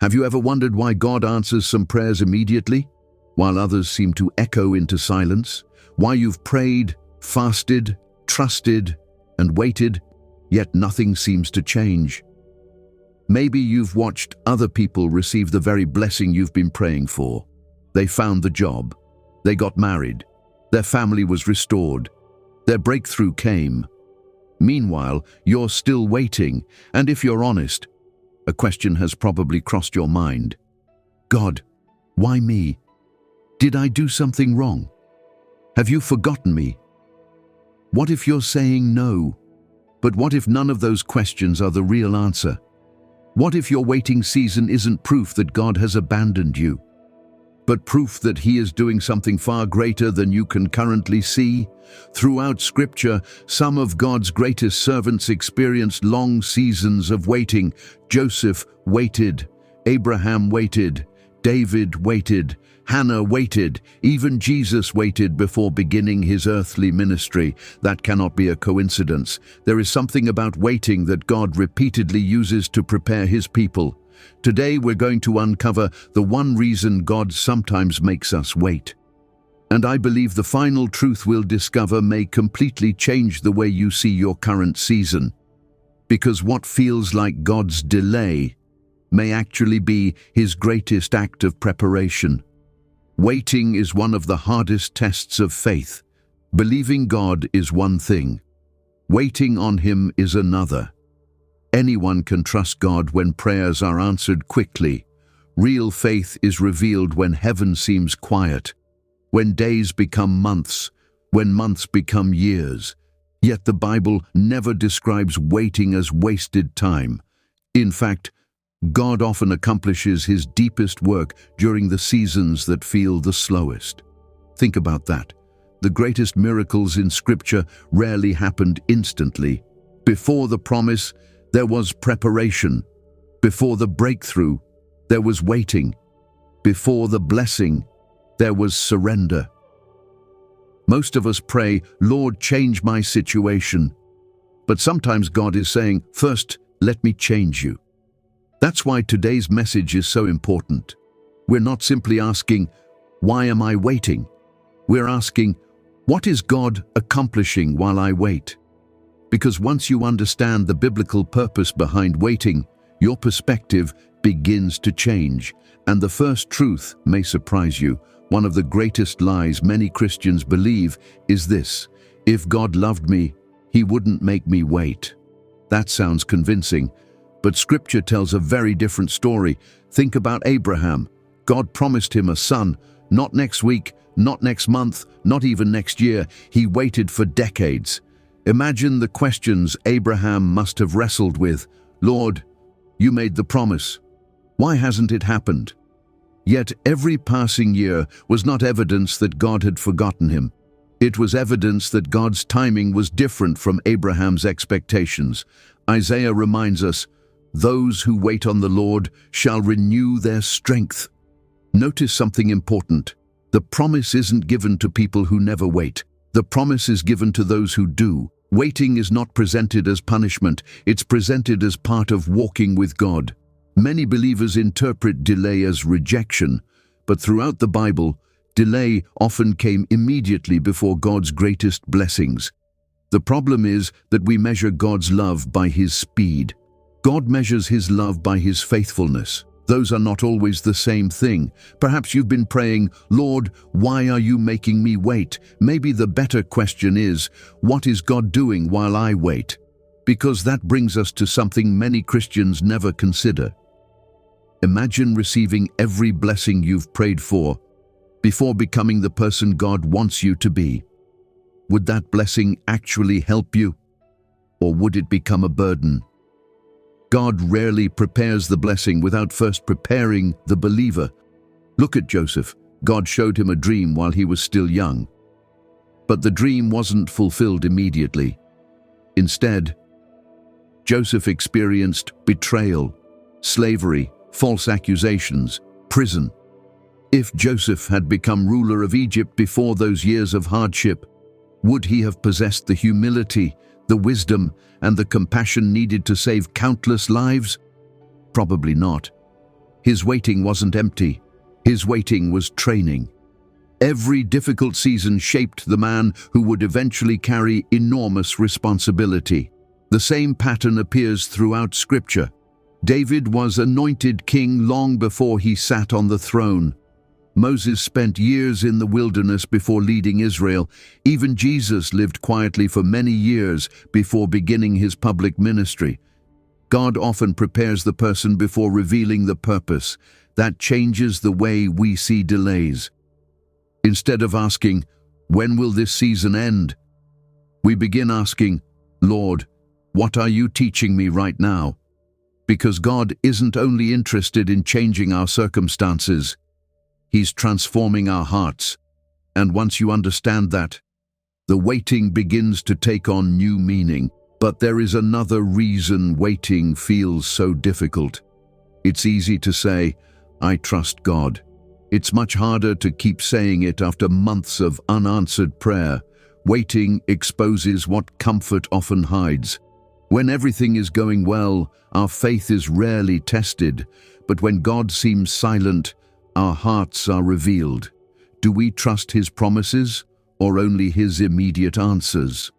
Have you ever wondered why God answers some prayers immediately, while others seem to echo into silence? Why you've prayed, fasted, trusted, and waited, yet nothing seems to change? Maybe you've watched other people receive the very blessing you've been praying for. They found the job. They got married. Their family was restored. Their breakthrough came. Meanwhile, you're still waiting, and if you're honest, a question has probably crossed your mind. God, why me? Did I do something wrong? Have you forgotten me? What if you're saying no? But what if none of those questions are the real answer? What if your waiting season isn't proof that God has abandoned you, but proof that He is doing something far greater than you can currently see? Throughout Scripture, some of God's greatest servants experienced long seasons of waiting. Joseph waited, Abraham waited, David waited, Hannah waited, even Jesus waited before beginning His earthly ministry. That cannot be a coincidence. There is something about waiting that God repeatedly uses to prepare His people. Today we're going to uncover the one reason God sometimes makes us wait. And I believe the final truth we'll discover may completely change the way you see your current season. Because what feels like God's delay may actually be His greatest act of preparation. Waiting is one of the hardest tests of faith. Believing God is one thing. Waiting on Him is another. Anyone can trust God when prayers are answered quickly. Real faith is revealed when heaven seems quiet, when days become months, when months become years. Yet the Bible never describes waiting as wasted time. In fact, God often accomplishes His deepest work during the seasons that feel the slowest. Think about that. The greatest miracles in Scripture rarely happened instantly. Before the promise, there was preparation. Before the breakthrough, there was waiting. Before the blessing, there was surrender. Most of us pray, "Lord, change my situation." But sometimes God is saying, "First, let me change you." That's why today's message is so important. We're not simply asking, "Why am I waiting?" We're asking, "What is God accomplishing while I wait?" Because once you understand the biblical purpose behind waiting, your perspective begins to change. And the first truth may surprise you. One of the greatest lies many Christians believe is this: if God loved me, He wouldn't make me wait. That sounds convincing, but Scripture tells a very different story. Think about Abraham. God promised him a son, not next week, not next month, not even next year. He waited for decades. Imagine the questions Abraham must have wrestled with. "Lord, you made the promise. Why hasn't it happened?" Yet every passing year was not evidence that God had forgotten him. It was evidence that God's timing was different from Abraham's expectations. Isaiah reminds us, "Those who wait on the Lord shall renew their strength." Notice something important. The promise isn't given to people who never wait. The promise is given to those who do. Waiting is not presented as punishment. It's presented as part of walking with God. Many believers interpret delay as rejection, but throughout the Bible, delay often came immediately before God's greatest blessings. The problem is that we measure God's love by His speed. God measures His love by His faithfulness. Those are not always the same thing. Perhaps you've been praying, "Lord, why are you making me wait?" Maybe the better question is, what is God doing while I wait? Because that brings us to something many Christians never consider. Imagine receiving every blessing you've prayed for before becoming the person God wants you to be. Would that blessing actually help you? Or would it become a burden? God rarely prepares the blessing without first preparing the believer. Look at Joseph. God showed him a dream while he was still young. But the dream wasn't fulfilled immediately. Instead, Joseph experienced betrayal, slavery, false accusations, prison. If Joseph had become ruler of Egypt before those years of hardship, would he have possessed the humility, the wisdom, and the compassion needed to save countless lives? Probably not. His waiting wasn't empty. His waiting was training. Every difficult season shaped the man who would eventually carry enormous responsibility. The same pattern appears throughout Scripture. David was anointed king long before he sat on the throne. Moses spent years in the wilderness before leading Israel. Even Jesus lived quietly for many years before beginning his public ministry. God often prepares the person before revealing the purpose. That changes the way we see delays. Instead of asking, "When will this season end?" we begin asking, "Lord, what are you teaching me right now?" Because God isn't only interested in changing our circumstances, He's transforming our hearts. And once you understand that, the waiting begins to take on new meaning. But there is another reason waiting feels so difficult. It's easy to say, "I trust God." It's much harder to keep saying it after months of unanswered prayer. Waiting exposes what comfort often hides. When everything is going well, our faith is rarely tested. But when God seems silent, our hearts are revealed. Do we trust His promises or only His immediate answers?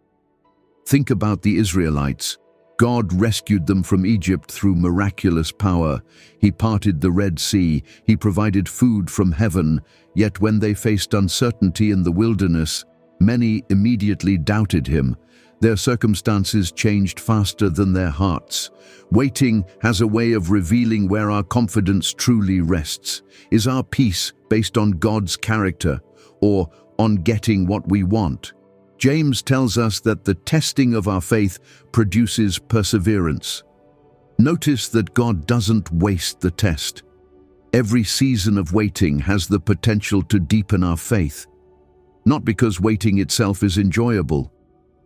Think about the Israelites. God rescued them from Egypt through miraculous power. He parted the Red Sea. He provided food from heaven. Yet when they faced uncertainty in the wilderness, many immediately doubted Him. Their circumstances changed faster than their hearts. Waiting has a way of revealing where our confidence truly rests. Is our peace based on God's character or on getting what we want? James tells us that the testing of our faith produces perseverance. Notice that God doesn't waste the test. Every season of waiting has the potential to deepen our faith. Not because waiting itself is enjoyable,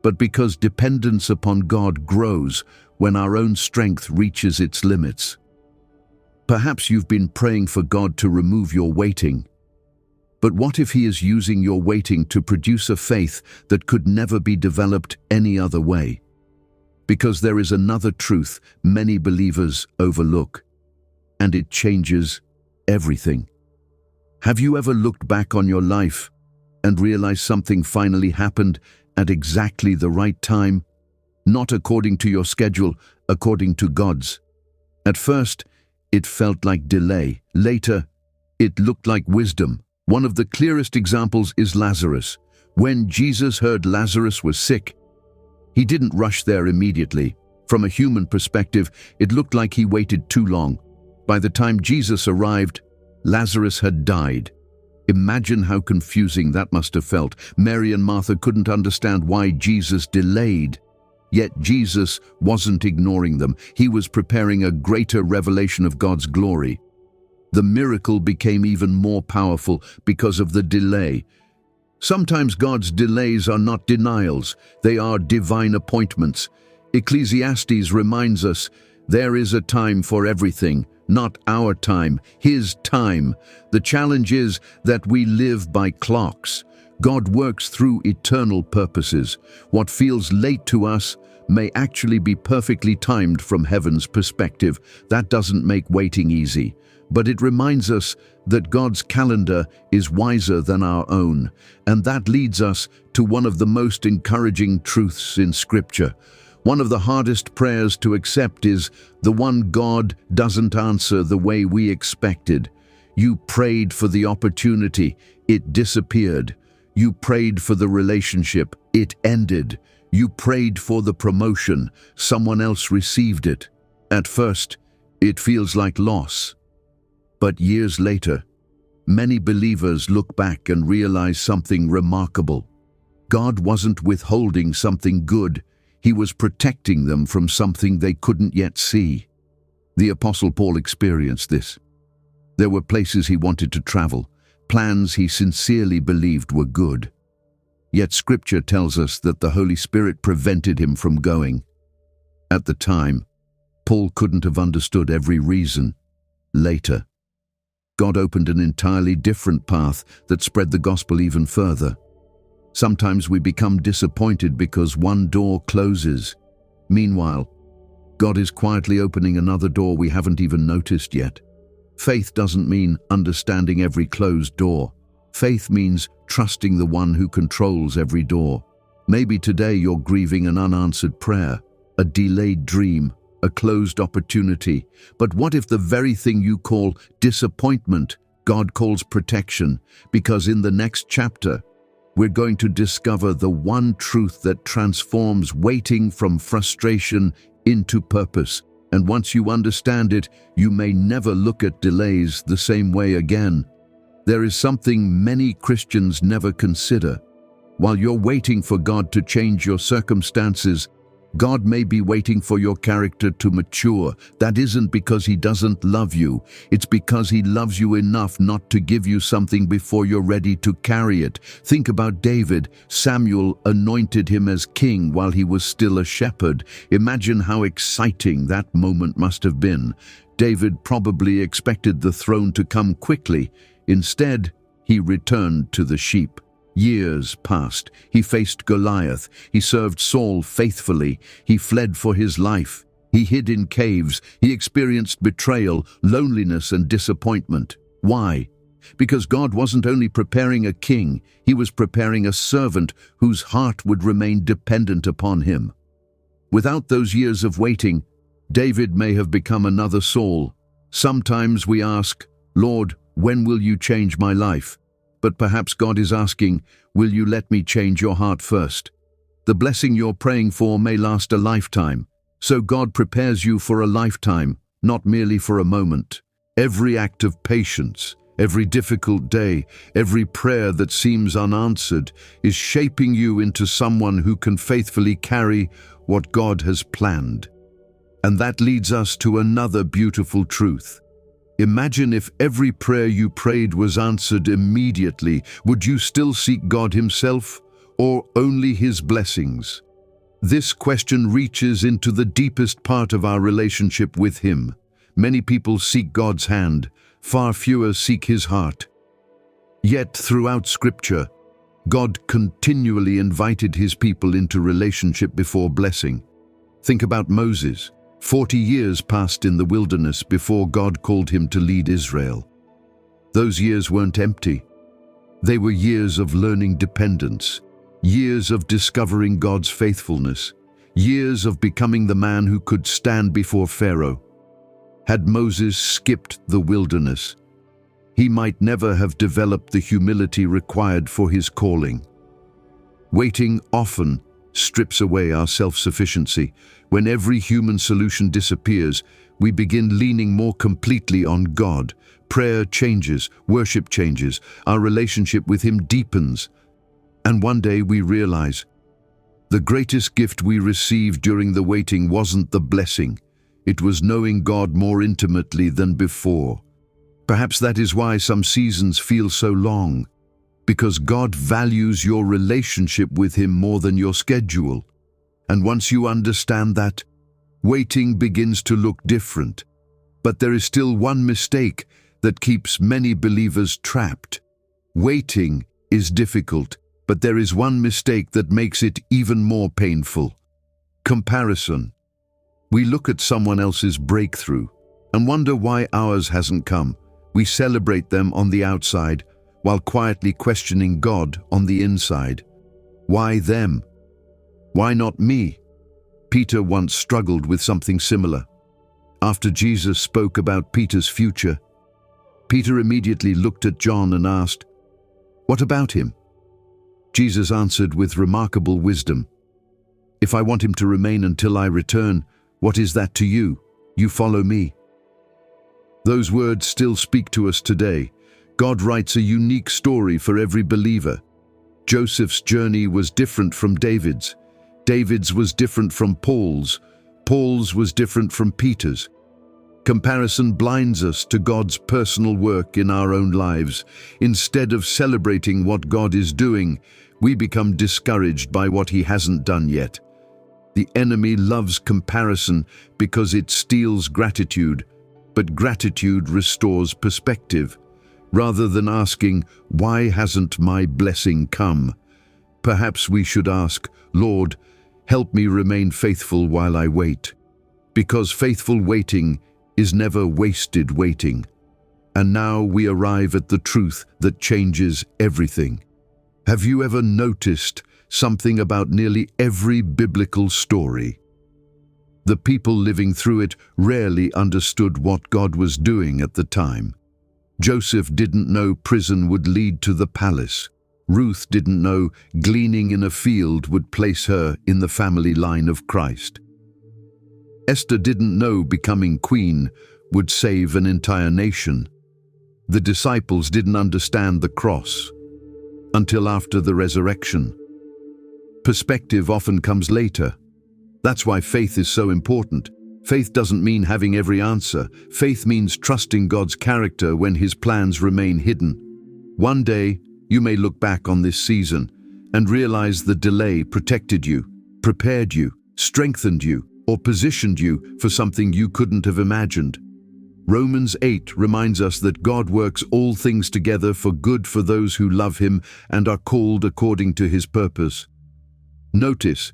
but because dependence upon God grows when our own strength reaches its limits. Perhaps you've been praying for God to remove your waiting. But what if He is using your waiting to produce a faith that could never be developed any other way? Because there is another truth many believers overlook, and it changes everything. Have you ever looked back on your life and realized something finally happened at exactly the right time? Not according to your schedule, according to God's. At first, it felt like delay. Later, it looked like wisdom. One of the clearest examples is Lazarus. When Jesus heard Lazarus was sick, He didn't rush there immediately. From a human perspective, it looked like He waited too long. By the time Jesus arrived, Lazarus had died. Imagine how confusing that must have felt. Mary and Martha couldn't understand why Jesus delayed. Yet Jesus wasn't ignoring them. He was preparing a greater revelation of God's glory. The miracle became even more powerful because of the delay. Sometimes God's delays are not denials, they are divine appointments. Ecclesiastes reminds us, there is a time for everything, not our time, His time. The challenge is that we live by clocks. God works through eternal purposes. What feels late to us may actually be perfectly timed from heaven's perspective. That doesn't make waiting easy. But it reminds us that God's calendar is wiser than our own, and that leads us to one of the most encouraging truths in Scripture. One of the hardest prayers to accept is the one God doesn't answer the way we expected. You prayed for the opportunity, it disappeared. You prayed for the relationship, it ended. You prayed for the promotion, someone else received it. At first, it feels like loss. But years later, many believers look back and realize something remarkable. God wasn't withholding something good, He was protecting them from something they couldn't yet see. The Apostle Paul experienced this. There were places he wanted to travel, plans he sincerely believed were good. Yet Scripture tells us that the Holy Spirit prevented him from going. At the time, Paul couldn't have understood every reason. Later, God opened an entirely different path that spread the gospel even further. Sometimes we become disappointed because one door closes. Meanwhile, God is quietly opening another door we haven't even noticed yet. Faith doesn't mean understanding every closed door. Faith means trusting the one who controls every door. Maybe today you're grieving an unanswered prayer, a delayed dream, a closed opportunity. But what if the very thing you call disappointment, God calls protection? Because in the next chapter, we're going to discover the one truth that transforms waiting from frustration into purpose. And once you understand it, you may never look at delays the same way again. There is something many Christians never consider. While you're waiting for God to change your circumstances, God may be waiting for your character to mature. That isn't because He doesn't love you. It's because He loves you enough not to give you something before you're ready to carry it. Think about David. Samuel anointed him as king while he was still a shepherd. Imagine how exciting that moment must have been. David probably expected the throne to come quickly. Instead, he returned to the sheep. Years passed. He faced Goliath. He served Saul faithfully. He fled for his life. He hid in caves. He experienced betrayal, loneliness, and disappointment. Why? Because God wasn't only preparing a king, He was preparing a servant whose heart would remain dependent upon Him. Without those years of waiting, David may have become another Saul. Sometimes we ask, Lord, when will you change my life? But perhaps God is asking, will you let me change your heart first? The blessing you're praying for may last a lifetime, so God prepares you for a lifetime, not merely for a moment. Every act of patience, every difficult day, every prayer that seems unanswered is shaping you into someone who can faithfully carry what God has planned. And that leads us to another beautiful truth. Imagine if every prayer you prayed was answered immediately. Would you still seek God Himself, or only His blessings? This question reaches into the deepest part of our relationship with Him. Many people seek God's hand, far fewer seek His heart. Yet throughout Scripture, God continually invited His people into relationship before blessing. Think about Moses. 40 years passed in the wilderness before God called him to lead Israel. Those years weren't empty. They were years of learning dependence, years of discovering God's faithfulness, years of becoming the man who could stand before Pharaoh. Had Moses skipped the wilderness, he might never have developed the humility required for his calling. Waiting often strips away our self-sufficiency. When every human solution disappears, we begin leaning more completely on God. Prayer changes, worship changes, our relationship with Him deepens. And one day we realize, the greatest gift we received during the waiting wasn't the blessing. It was knowing God more intimately than before. Perhaps that is why some seasons feel so long, because God values your relationship with Him more than your schedule. And once you understand that, waiting begins to look different. But there is still one mistake that keeps many believers trapped. Waiting is difficult, but there is one mistake that makes it even more painful. Comparison. We look at someone else's breakthrough and wonder why ours hasn't come. We celebrate them on the outside, while quietly questioning God on the inside. Why them? Why not me? Peter once struggled with something similar. After Jesus spoke about Peter's future, Peter immediately looked at John and asked, "What about him?" Jesus answered with remarkable wisdom, "If I want him to remain until I return, what is that to you? You follow me." Those words still speak to us today. God writes a unique story for every believer. Joseph's journey was different from David's. David's was different from Paul's. Paul's was different from Peter's. Comparison blinds us to God's personal work in our own lives. Instead of celebrating what God is doing, we become discouraged by what He hasn't done yet. The enemy loves comparison because it steals gratitude, but gratitude restores perspective. Rather than asking, "Why hasn't my blessing come?" perhaps we should ask, "Lord, help me remain faithful while I wait." Because faithful waiting is never wasted waiting. And now we arrive at the truth that changes everything. Have you ever noticed something about nearly every biblical story? The people living through it rarely understood what God was doing at the time. Joseph didn't know prison would lead to the palace. Ruth didn't know gleaning in a field would place her in the family line of Christ. Esther didn't know becoming queen would save an entire nation. The disciples didn't understand the cross until after the resurrection. Perspective often comes later. That's why faith is so important. Faith doesn't mean having every answer. Faith means trusting God's character when His plans remain hidden. One day, you may look back on this season and realize the delay protected you, prepared you, strengthened you, or positioned you for something you couldn't have imagined. Romans 8 reminds us that God works all things together for good for those who love Him and are called according to His purpose. Notice,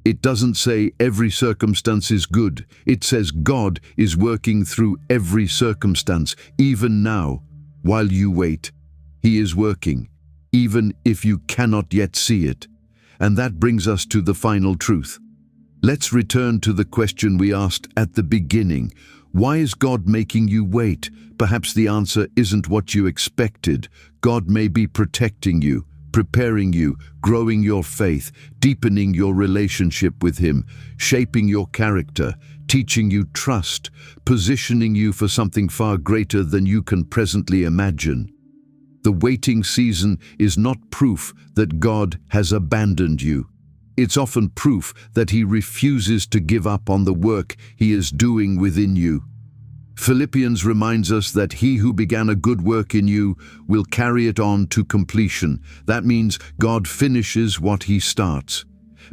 it doesn't say every circumstance is good. It says God is working through every circumstance, even now, while you wait. He is working, even if you cannot yet see it. And that brings us to the final truth. Let's return to the question we asked at the beginning. Why is God making you wait? Perhaps the answer isn't what you expected. God may be protecting you, preparing you, growing your faith, deepening your relationship with Him, shaping your character, teaching you trust, positioning you for something far greater than you can presently imagine. The waiting season is not proof that God has abandoned you. It's often proof that He refuses to give up on the work He is doing within you. Philippians reminds us that He who began a good work in you will carry it on to completion. That means God finishes what He starts.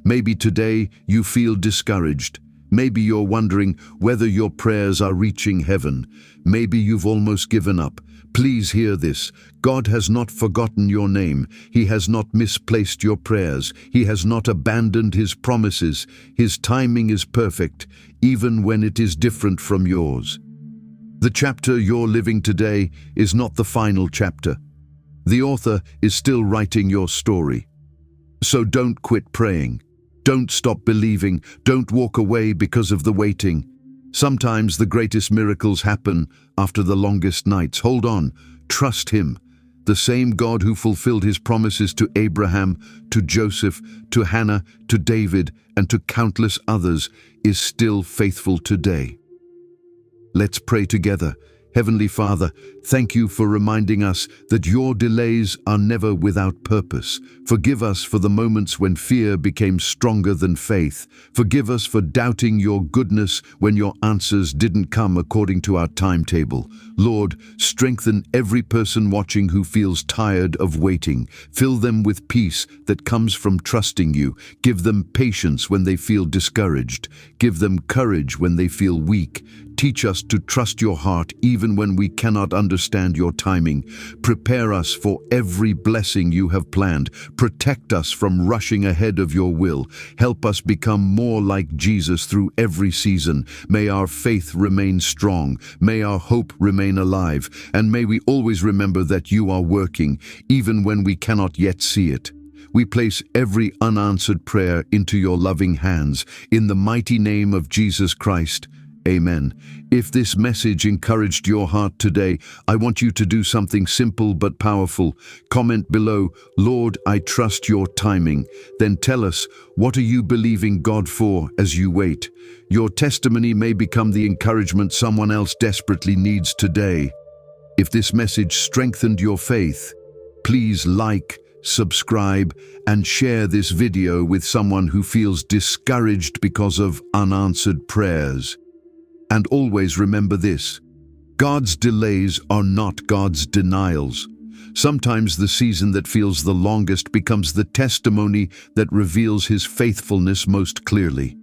Maybe today you feel discouraged. Maybe you're wondering whether your prayers are reaching heaven. Maybe you've almost given up. Please hear this. God has not forgotten your name. He has not misplaced your prayers. He has not abandoned His promises. His timing is perfect, even when it is different from yours. The chapter you're living today is not the final chapter. The author is still writing your story. So don't quit praying. Don't stop believing. Don't walk away because of the waiting. Sometimes the greatest miracles happen after the longest nights. Hold on. Trust Him. The same God who fulfilled His promises to Abraham, to Joseph, to Hannah, to David, and to countless others is still faithful today. Let's pray together. Heavenly Father, thank You for reminding us that Your delays are never without purpose. Forgive us for the moments when fear became stronger than faith. Forgive us for doubting Your goodness when Your answers didn't come according to our timetable. Lord, strengthen every person watching who feels tired of waiting. Fill them with peace that comes from trusting You. Give them patience when they feel discouraged. Give them courage when they feel weak. Teach us to trust Your heart even when we cannot understand Your timing. Prepare us for every blessing You have planned. Protect us from rushing ahead of Your will. Help us become more like Jesus through every season. May our faith remain strong. May our hope remain alive. And may we always remember that You are working, even when we cannot yet see it. We place every unanswered prayer into Your loving hands. In the mighty name of Jesus Christ, Amen. If this message encouraged your heart today, I want you to do something simple but powerful. Comment below, Lord, I trust Your timing. Then tell us, what are you believing God for as you wait? Your testimony may become the encouragement someone else desperately needs today. If this message strengthened your faith, please like, subscribe, and share this video with someone who feels discouraged because of unanswered prayers. And always remember this: God's delays are not God's denials. Sometimes the season that feels the longest becomes the testimony that reveals His faithfulness most clearly.